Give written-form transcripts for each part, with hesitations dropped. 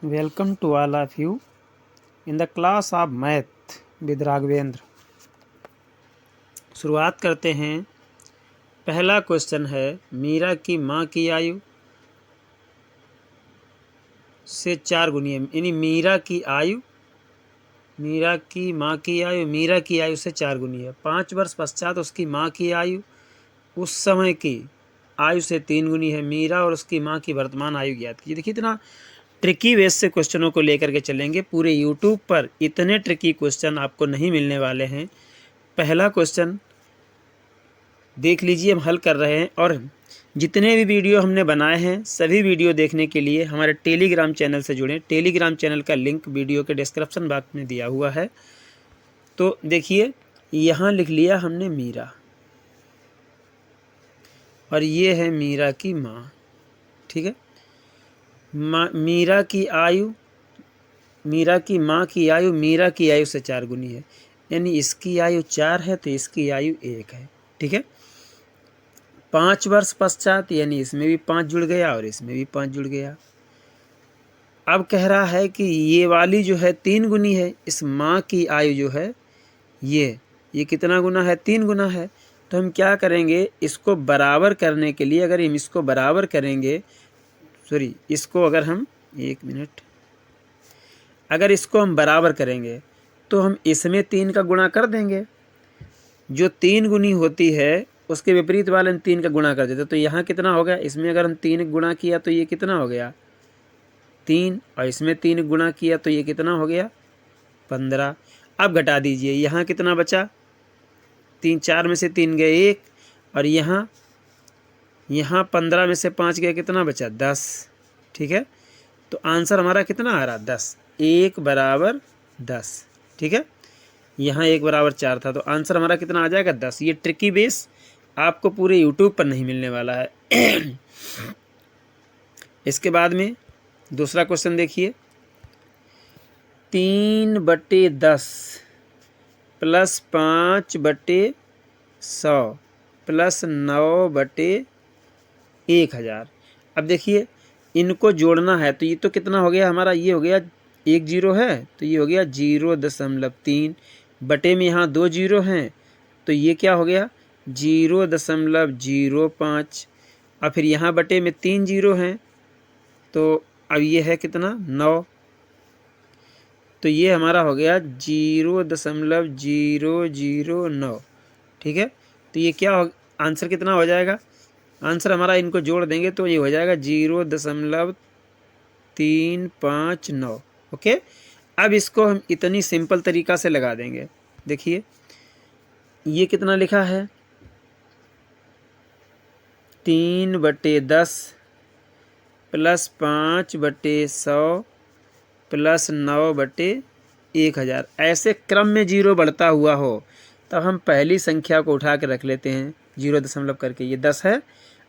Welcome to all of you in the class of Math with Raghavendra. शुरुआत करते हैं। पहला क्वेश्चन है, मीरा की माँ की आयु से 4 गुनी है, यानी मीरा की आयु, मीरा की माँ की आयु मीरा की आयु से 4 गुनी है। 5 वर्ष पश्चात उसकी माँ की आयु उस समय की आयु से 3 गुनी है। मीरा और उसकी माँ की वर्तमान आयु ज्ञात कीजिए। देखिए, इतना ट्रिकी वेज से क्वेश्चनों को लेकर के चलेंगे। पूरे यूट्यूब पर इतने ट्रिकी क्वेश्चन आपको नहीं मिलने वाले हैं। पहला क्वेश्चन देख लीजिए, हम हल कर रहे हैं। और जितने भी वीडियो हमने बनाए हैं सभी वीडियो देखने के लिए हमारे टेलीग्राम चैनल से जुड़ें। टेलीग्राम चैनल का लिंक वीडियो के डिस्क्रिप्शन बॉक्स में दिया हुआ है। तो देखिए, यहाँ लिख लिया हमने मीरा, और ये है मीरा की माँ। ठीक है, मीरा की आयु, मीरा की माँ की आयु मीरा की आयु से 4 गुनी है, यानी इसकी आयु 4 है तो इसकी आयु 1 है। ठीक है, 5 वर्ष पश्चात, यानी इसमें भी 5 जुड़ गया और इसमें भी 5 जुड़ गया। अब कह रहा है कि ये वाली जो है 3 गुनी है, इस माँ की आयु जो है ये कितना गुना है? 3 गुना है। तो हम क्या करेंगे, इसको बराबर करने के लिए, अगर हम इसको बराबर करेंगे, इसको अगर हम, एक मिनट, अगर इसको हम बराबर करेंगे तो हम इसमें 3 का गुणा कर देंगे। जो 3 गुनी होती है उसके विपरीत वाले में 3 का गुणा कर देते। तो यहाँ कितना हो गया? इसमें अगर हम 3 गुणा किया तो ये कितना हो गया? 3, और इसमें 3 गुणा किया तो ये कितना हो गया? 15। अब घटा दीजिए, यहाँ कितना बचा? 3, 4 में से 3 गए 1, और यहाँ 15 में से 5 गए, कितना बचा? 10। ठीक है, तो आंसर हमारा कितना आ रहा? 10। 1 बराबर 10। ठीक है, यहाँ 1 बराबर 4 था, तो आंसर हमारा कितना आ जाएगा? 10। ये ट्रिकी बेस आपको पूरे यूट्यूब पर नहीं मिलने वाला है। इसके बाद में दूसरा क्वेश्चन देखिए, 3/10 प्लस 5/100 प्लस 9/1000। अब देखिए, इनको जोड़ना है तो ये तो कितना हो गया हमारा? ये हो गया 1 जीरो है तो ये हो गया 0.3, बटे में यहाँ 2 जीरो हैं तो ये क्या हो गया? 0.05। और फिर यहाँ बटे में 3 जीरो हैं तो अब ये है कितना? 9। तो ये हमारा हो गया 0.009। ठीक है, तो ये क्या हो, आंसर कितना हो जाएगा? आंसर हमारा, इनको जोड़ देंगे तो ये हो जाएगा 0.359। ओके, अब इसको हम इतनी सिंपल तरीका से लगा देंगे। देखिए, ये कितना लिखा है? 3/10 प्लस 5/100 प्लस 9/1000। ऐसे क्रम में जीरो बढ़ता हुआ हो तब हम पहली संख्या को उठा के रख लेते हैं 0 करके। ये 10 है,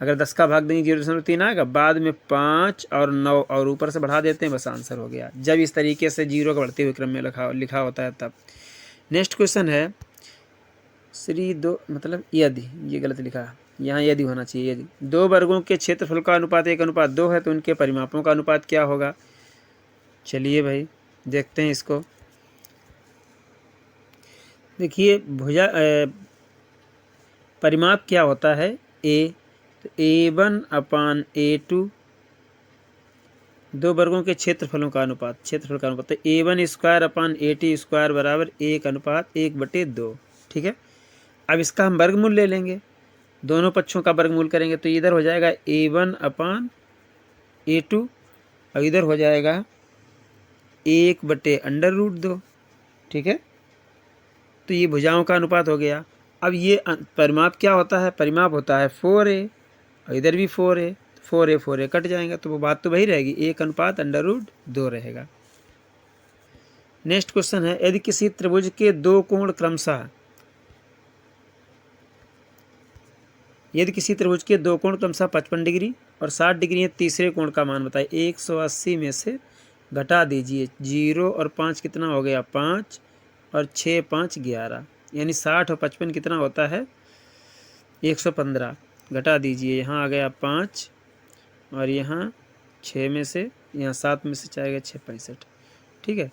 अगर 10 का भाग देंगे 0.3 आएगा, बाद में 5 और 9 और ऊपर से बढ़ा देते हैं, बस आंसर हो गया। जब इस तरीके से जीरो का बढ़ते हुए क्रम में लिखा होता है तब। नेक्स्ट क्वेश्चन है, यदि, ये गलत लिखा है, यहाँ यदि होना चाहिए। यदि 2 वर्गों के क्षेत्रफल का अनुपात 1:2 है तो उनके परिमापों का अनुपात क्या होगा? चलिए भाई देखते हैं इसको। देखिए, भुजा परिमाप क्या होता है? A, तो A1/A2, 2 वर्गों के क्षेत्रफलों का अनुपात, क्षेत्रफल का अनुपात, तो A1² बराबर 1:1/2। ठीक है, अब इसका हम वर्गमूल ले लेंगे, दोनों पक्षों का वर्गमूल करेंगे तो इधर हो जाएगा A1/A2 और इधर हो जाएगा 1/√2। ठीक है, तो ये भुजाओं का अनुपात हो गया। अब ये परिमाप क्या होता है? परिमाप होता है 4A, और इधर भी 4A, 4A कट जाएंगे तो वो बात तो वही रहेगी, 1:√2 रहेगा। नेक्स्ट क्वेश्चन है, यदि किसी त्रिभुज के 2 कोण क्रमशः 55 डिग्री और 60 डिग्री है, तीसरे कोण का मान बताइए। 180 में से घटा दीजिए 0 और 5 कितना हो गया? 5, और 6, 5, 11, यानी 60 और 55 कितना होता है? 115। घटा दीजिए, यहाँ आ गया 5 और यहाँ 6 में से यहाँ 7 में से 4 गया 6 65, ठीक है।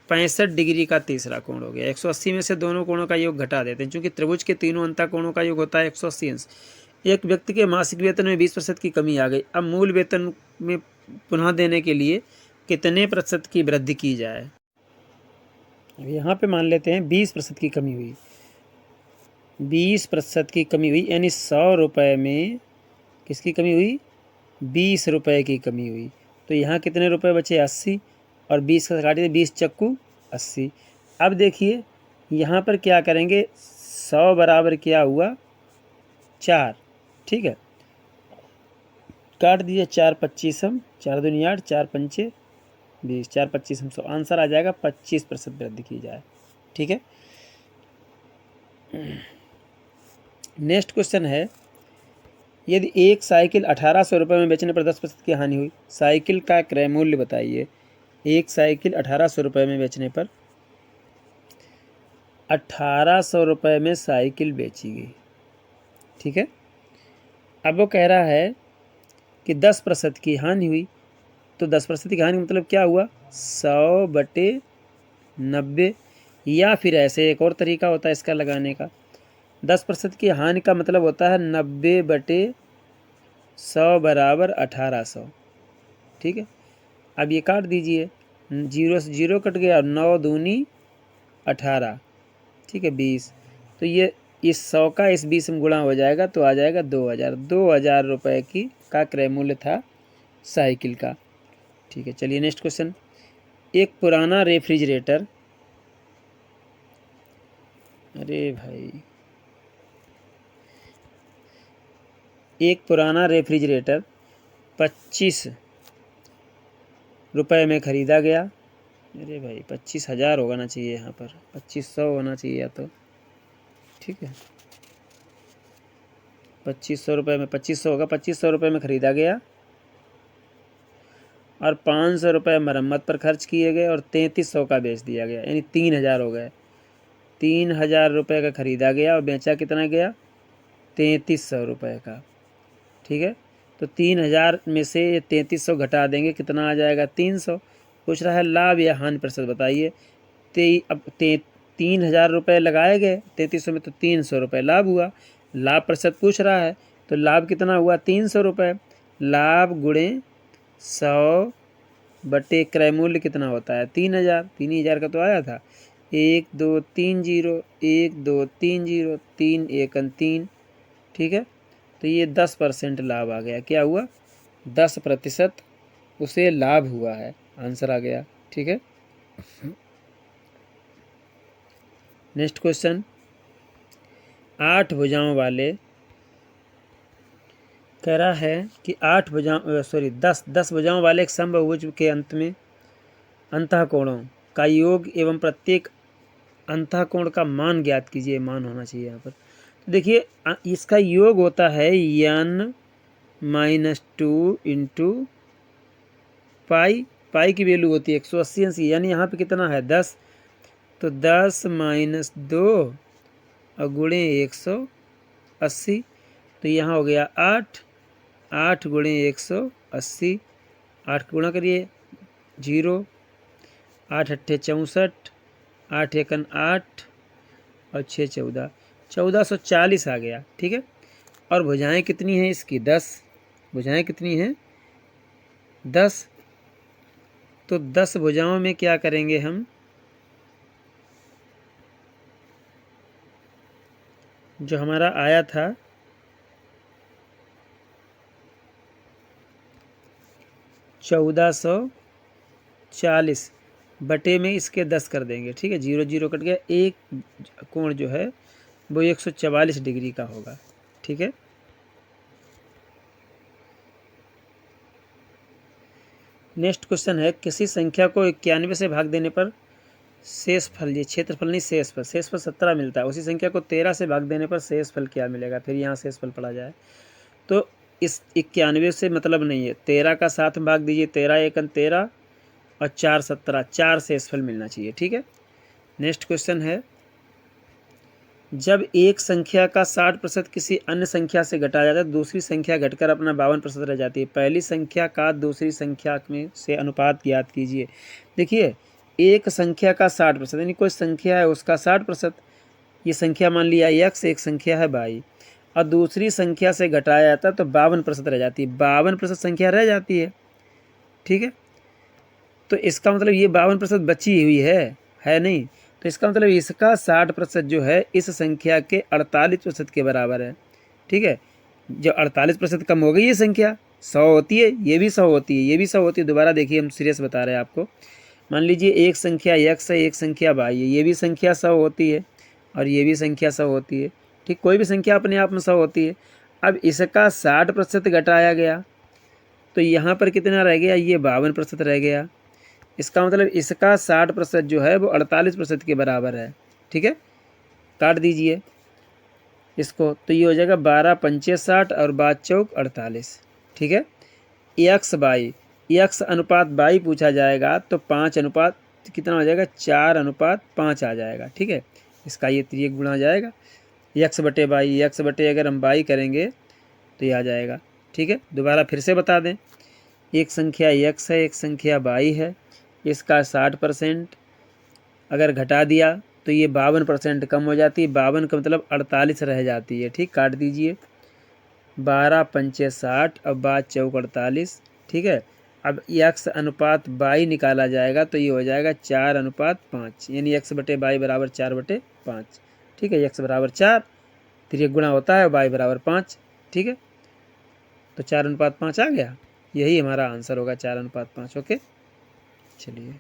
65 डिग्री का तीसरा कोण हो गया। 180 में से दोनों कोणों का योग घटा देते हैं, क्योंकि त्रिभुज के तीनों अंतः कोणों का योग होता है 180 अंश। एक व्यक्ति के मासिक वेतन में 20% की कमी आ गई। अब मूल वेतन में पुनः देने के लिए कितने प्रतिशत की वृद्धि की जाए। अब यहाँ पे मान लेते हैं 20% की कमी हुई, 20% की कमी हुई, यानी 100 रुपये में किसकी कमी हुई, 20 रुपये की कमी हुई। तो यहाँ कितने रुपए बचे, 80, और 20 का काटिए, 20 चक्कू 80। अब देखिए यहाँ पर क्या करेंगे, 100 बराबर क्या हुआ, 4, ठीक है। काट दीजिए, 4 25 हम, 4 दूनी 8, 4 पंचे 20, 4 25 हम 100, आंसर आ जाएगा 25% वृद्धि की जाए, ठीक है। नेक्स्ट क्वेश्चन है, यदि एक साइकिल 1800 रुपये में बेचने पर 10% की हानि हुई, साइकिल का क्रय मूल्य बताइए। एक साइकिल 1800 रुपये में बेचने पर 1800 रुपये में साइकिल बेची गई, ठीक है। अब वो कह रहा है कि 10% की हानि हुई, तो 10% की हानि मतलब क्या हुआ, 100/90, या फिर ऐसे एक और तरीका होता है इसका लगाने का। 10% की हानि का मतलब होता है 90/100 बराबर 1800, ठीक है। अब ये काट दीजिए, 0 से 0 कट गया, 9 दूनी 18, ठीक है 20। तो ये इस 100 का इस 20 में गुणा हो जाएगा तो आ जाएगा 2000 रुपये की का क्रय मूल्य था साइकिल का, ठीक है। चलिए नेक्स्ट क्वेश्चन, एक पुराना रेफ्रिजरेटर, अरे भाई, एक पुराना रेफ्रिजरेटर 25 रुपये में ख़रीदा गया। अरे भाई 25,000 होना चाहिए, यहाँ पर 2500 होना चाहिए या तो, ठीक है। 2500 रुपये में 2500 होगा, 2500 रुपये में ख़रीदा गया और 500 रुपये मरम्मत पर खर्च किए गए और 3300 का बेच दिया गया, यानी 3000 हो गए। 3000 रुपये का ख़रीदा गया और बेचा कितना गया, 3300 रुपये का, ठीक है। तो 3000 में से 3300 घटा देंगे, कितना आ जाएगा, 300। पूछ रहा है लाभ या हानि प्रतिशत बताइए। अब 3000 रुपये लगाए गए 3300 में, तो 300 रुपये लाभ हुआ। लाभ प्रतिशत पूछ रहा है, तो लाभ कितना हुआ, 300 रुपये। लाभ गुणे 100 बटे क्रय मूल्य कितना होता है, 3000। 3000 का तो आया था, 1 2 3 0, 1 2 3 0, 3 1 3, ठीक है। तो ये 10% लाभ आ गया, क्या हुआ, 10% उसे लाभ हुआ है, आंसर आ गया, ठीक है। नेक्स्ट क्वेश्चन, 8 भुजाओं वाले, कह रहा है कि 10 भुजाओं वाले एक समबाहुभुज के अंत में अंतःकोणों का योग एवं प्रत्येक अंतःकोण का मान ज्ञात कीजिए। मान होना चाहिए यहाँ पर। तो देखिए इसका योग होता है n-2 इंटू पाई। पाई की वैल्यू होती है 180 अंश, यानी यहाँ पे कितना है 10, तो 10 - 2 और गुणे 180, तो यहाँ हो गया 8। 8 गुणे 180, 8 गुणा करिए 0, 8 अट्ठे 64, 8 एकन 8 और 6 14, 1440 आ गया, ठीक है। और भुजाएं कितनी हैं इसकी, 10। भुजाएं कितनी हैं, 10। तो 10 भुजाओं में क्या करेंगे हम, जो हमारा आया था 1440 बटे में इसके 10 कर देंगे, ठीक है। 0 0 कट गया, एक कोण जो है वो 144 डिग्री का होगा, ठीक है। नेक्स्ट क्वेश्चन है, किसी संख्या को 91 से भाग देने पर शेषफल, ये क्षेत्रफल नहीं शेषफल, शेषफल 17 मिलता है। उसी संख्या को 13 से भाग देने पर शेषफल क्या मिलेगा। फिर यहाँ शेषफल पढ़ा जाए तो इस 91 से मतलब नहीं है, 13 का 7 में भाग दीजिए, 13 एकन 13 और 4 17, 4 शेषफल मिलना चाहिए, ठीक है। नेक्स्ट क्वेश्चन है, जब एक संख्या का 60% किसी अन्य संख्या से घटाया जाता है, दूसरी संख्या घटकर अपना 52% रह जाती है। पहली संख्या का दूसरी संख्या में से अनुपात ज्ञात कीजिए। देखिए, एक संख्या का 60% यानी कोई संख्या है उसका 60%, ये संख्या मान लिया x, एक संख्या है y, और दूसरी संख्या से घटाया जाता है तो 52% रह जाती है। 52% संख्या रह जाती है, ठीक है। तो इसका मतलब ये 52% बची हुई है नहीं। तो इसका मतलब इसका 60% जो है इस संख्या के 48% के बराबर है, ठीक है। जो 48% कम हो गई ये संख्या 100 होती है, ये भी 100 होती है, ये भी 100 होती है। दोबारा देखिए, हम सीरियस बता रहे हैं आपको। मान लीजिए एक संख्या x है, एक संख्या y है, ये भी संख्या 100 होती है और ये भी संख्या 100 होती है, ठीक। कोई भी संख्या अपने आप में 100 होती है। अब इसका 60% घटाया गया तो यहाँ पर कितना रह गया, ये 52% रह गया। इसका मतलब इसका 60% जो है वो 48% के बराबर है, ठीक है। काट दीजिए इसको, तो ये हो जाएगा 12 पंचे 60 और 5 चौक 48, ठीक है। x अनुपात y पूछा जाएगा तो 5 अनुपात कितना हो जाएगा, 4:5 आ जाएगा, ठीक है। इसका ये तिर्यक गुणा आ जाएगा x बटे y, x बटे अगर हम y करेंगे तो ये आ जाएगा, ठीक है। दोबारा फिर से बता दें, एक संख्या x है, एक संख्या y है, इसका 60% अगर घटा दिया तो ये 52% कम हो जाती है। 52 का मतलब 48 रह जाती है, ठीक। काट दीजिए, 12 पंचे 60 और 5 चौक 48, ठीक है। अब x अनुपात y निकाला जाएगा तो ये हो जाएगा 4:5, यानी x बटे y बराबर 4/5, ठीक है। x बराबर 4, तिर्यक गुणा होता है, y बराबर 5, ठीक है। तो 4:5 आ गया, यही हमारा आंसर होगा, 4:5। ओके, चलिए।